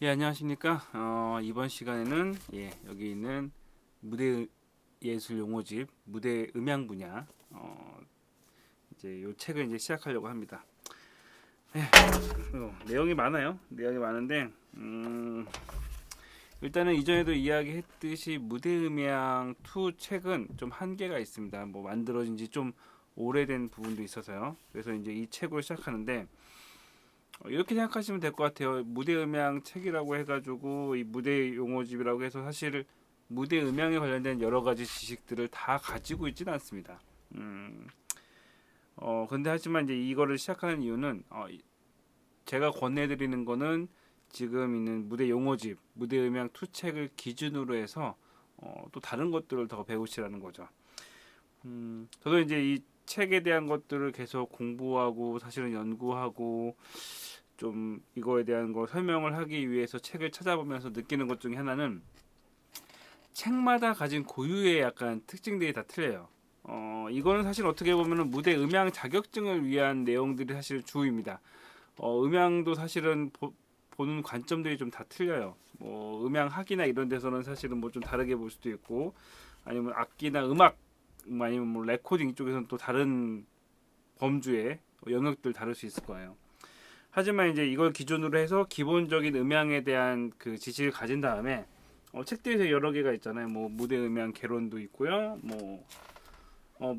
예, 안녕하십니까. 이번 시간에는 여기 있는 무대 예술 용어집, 무대 음향 분야 이제 요 책을 이제 시작하려고 합니다. 예, 내용이 많아요. 내용이 많은데 일단은 이전에도 이야기했듯이 무대 음향 2 책은 좀 한계가 있습니다. 뭐 만들어진 지 좀 오래된 부분도 있어서요. 그래서 이제 이 책으로 시작하는데 이렇게 생각하시면 될 것 같아요. 무대 음향 책이라고 해가지고 이 무대 용어집이라고 해서 사실 무대 음향에 관련된 여러 가지 지식들을 다 가지고 있지는 않습니다. 음, 근데 하지만 이제 이거를 시작하는 이유는 제가 권해드리는 거는 지금 있는 무대 용어집, 무대 음향 투 책을 기준으로 해서 또 다른 것들을 더 배우시라는 거죠. 저도 이제 이 책에 대한 것들을 계속 공부하고 사실은 연구하고 좀 이거에 대한 거 설명을 하기 위해서 책을 찾아보면서 느끼는 것 중에 하나는 책마다 가진 고유의 약간 특징들이 다 틀려요. 이거는 사실 어떻게 보면 무대 음향 자격증을 위한 내용들이 사실 주입니다. 음향도 사실은 보는 관점들이 좀 다 틀려요. 뭐 음향학이나 이런 데서는 사실은 뭐 좀 다르게 볼 수도 있고 아니면 악기나 음악 아니면 뭐 레코딩 쪽에서는 또 다른 범주의 영역들 다를 수 있을 거예요. 하지만 이제 이걸 기준으로 해서 기본적인 음향에 대한 그 지식을 가진 다음에 책들에서 여러 개가 있잖아요. 뭐 무대 음향 개론도 있고요. 뭐 어,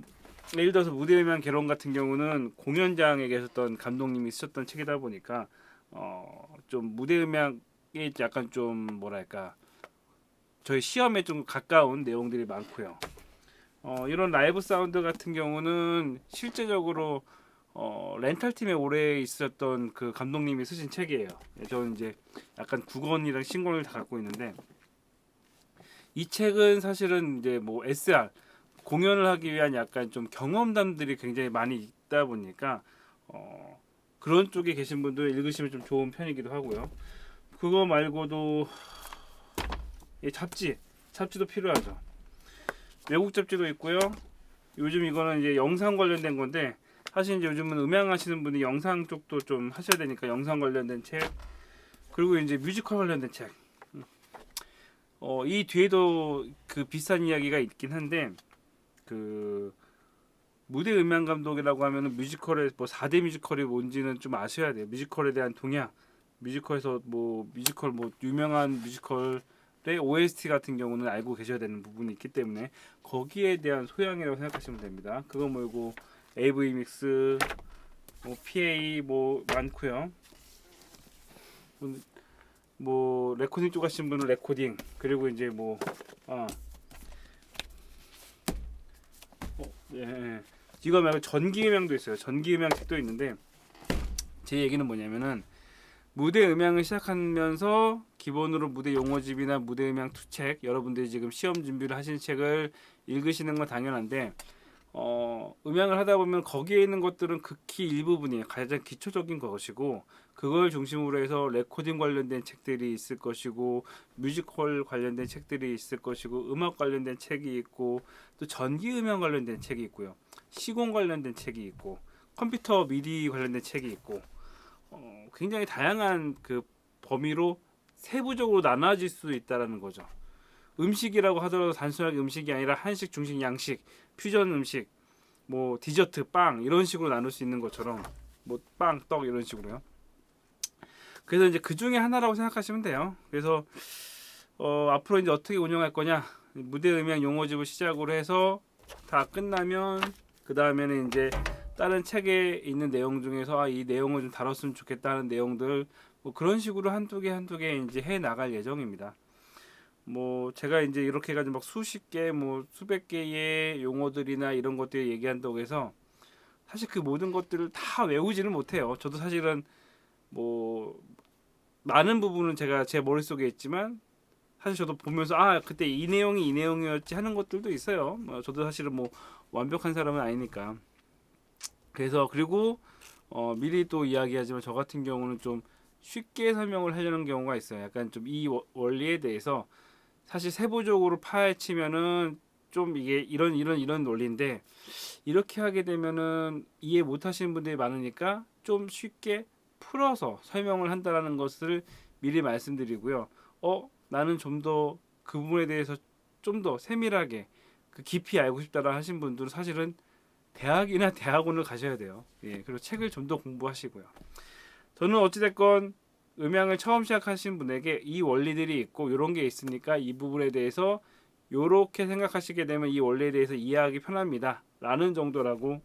예를 들어서 무대 음향 개론 같은 경우는 공연장에 계셨던 감독님이 쓰셨던 책이다 보니까 좀 무대 음향에 약간 좀 뭐랄까 저희 시험에 좀 가까운 내용들이 많고요. 이런 라이브 사운드 같은 경우는 실제적으로 렌탈 팀에 오래 있었던 그 감독님이 쓰신 책이에요. 저는 이제 약간 국언이랑 신권을 다 갖고 있는데 이 책은 사실은 이제 뭐 SR 공연을 하기 위한 약간 좀 경험담들이 굉장히 많이 있다 보니까 그런 쪽에 계신 분들 읽으시면 좀 좋은 편이기도 하고요. 그거 말고도 잡지도 필요하죠. 외국 잡지도 있고요. 요즘 이거는 이제 영상 관련된 건데 사실 이제 요즘은 음향 하시는 분이 영상 쪽도 좀 하셔야 되니까 영상 관련된 책 그리고 이제 뮤지컬 관련된 책. 이 뒤에도 그 비슷한 이야기가 있긴 한데 그 무대 음향 감독이라고 하면은 뮤지컬의 뭐 4대 뮤지컬이 뭔지는 좀 아셔야 돼요. 뮤지컬에 대한 동향, 뮤지컬에서 뭐 뮤지컬 뭐 유명한 뮤지컬의 OST 같은 경우는 알고 계셔야 되는 부분이 있기 때문에 거기에 대한 소양이라고 생각하시면 됩니다. 그거 말고 AV 믹스, 뭐 PA 뭐 많고요. 뭐 레코딩 쪽 하신 분은 레코딩 그리고 이제 뭐 어, 예, 예. 이거 말고 전기음향도 있어요. 전기음향 책도 있는데 제 얘기는 뭐냐면은 무대 음향을 시작하면서 기본으로 무대 용어집이나 무대 음향 투책 여러분들이 지금 시험 준비를 하시는 책을 읽으시는 건 당연한데 음향을 하다 보면 거기에 있는 것들은 극히 일부분이에요. 가장 기초적인 것이고 그걸 중심으로 해서 레코딩 관련된 책들이 있을 것이고 뮤지컬 관련된 책들이 있을 것이고 음악 관련된 책이 있고 또 전기 음향 관련된 책이 있고요. 시공 관련된 책이 있고 컴퓨터 미디 관련된 책이 있고 굉장히 다양한 그 범위로 세부적으로 나눠질 수 있다라는 거죠. 음식이라고 하더라도 단순하게 음식이 아니라 한식, 중식, 양식, 퓨전 음식, 뭐 디저트, 빵 이런 식으로 나눌 수 있는 것처럼 뭐 빵, 떡 이런 식으로요. 그래서 이제 그 중에 하나라고 생각하시면 돼요. 그래서 앞으로 이제 어떻게 운영할 거냐 무대 음향 용어집을 시작으로 해서 다 끝나면 그 다음에는 이제 다른 책에 있는 내용 중에서 이 내용을 좀 다뤘으면 좋겠다는 내용들 뭐 그런 식으로 한두 개 이제 해 나갈 예정입니다. 뭐 제가 이제 이렇게 해가지고 막 수십 개, 뭐 수백 개의 용어들이나 이런 것들 얘기한다고 해서 사실 그 모든 것들을 다 외우지는 못해요. 저도 사실은 뭐 많은 부분은 제가 제 머릿속에 있지만 사실 저도 보면서 그때 이 내용이 이 내용이었지 하는 것들도 있어요. 저도 사실은 뭐 완벽한 사람은 아니니까. 그래서 그리고 미리 또 이야기하지만 저 같은 경우는 좀 쉽게 설명을 하려는 경우가 있어요. 약간 좀 이 원리에 대해서 사실 세부적으로 파헤치면은 좀 이게 이런 논리인데 이렇게 하게 되면은 이해 못 하시는 분들이 많으니까 좀 쉽게 풀어서 설명을 한다라는 것을 미리 말씀드리고요. 나는 좀 더 그 부분에 대해서 좀 더 세밀하게 그 깊이 알고 싶다라 하신 분들은 사실은 대학이나 대학원을 가셔야 돼요. 예, 그리고 책을 좀 더 공부하시고요. 저는 어찌됐건 음향을 처음 시작하신 분에게 이 원리들이 있고 이런 게 있으니까 이 부분에 대해서 요렇게 생각하시게 되면 이 원리에 대해서 이해하기 편합니다. 라는 정도라고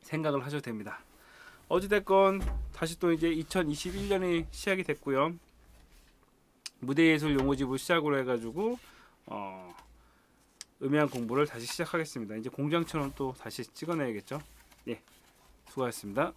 생각을 하셔도 됩니다. 어찌됐건 다시 또 이제 2021년이 시작이 됐고요. 무대예술 용어집을 시작으로 해가지고 음향 공부를 다시 시작하겠습니다. 이제 공장처럼 또 다시 찍어내야겠죠. 예, 수고하셨습니다.